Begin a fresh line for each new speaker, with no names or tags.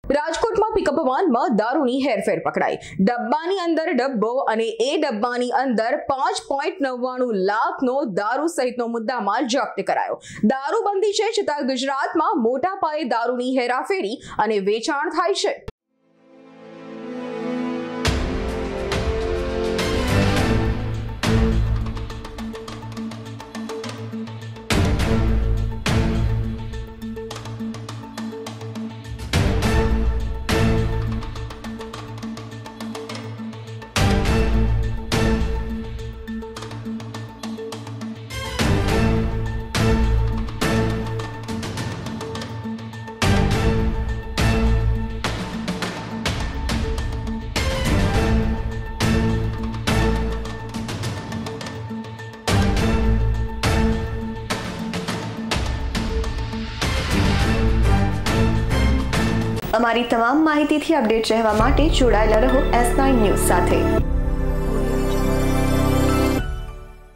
રાજકોટમાં પિકઅપ વાનમાં દારૂની હેરફેર પકડાઈ। ડબ્બાની અંદર ડબ્બો અને એ ડબ્બાની અંદર 5.99 લાખનો દારૂ સહિતનો મુદ્દામાલ જપ્ત કરાયો। દારૂબંધી છે છતાં ગુજરાતમાં મોટા પાયે દારૂની હેરાફેરી અને વેચાણ થાય છે।
અમારી તમામ માહિતીથી અપડેટ રહેવા માટે જોડાયેલા રહો S9 ન્યૂઝ સાથે।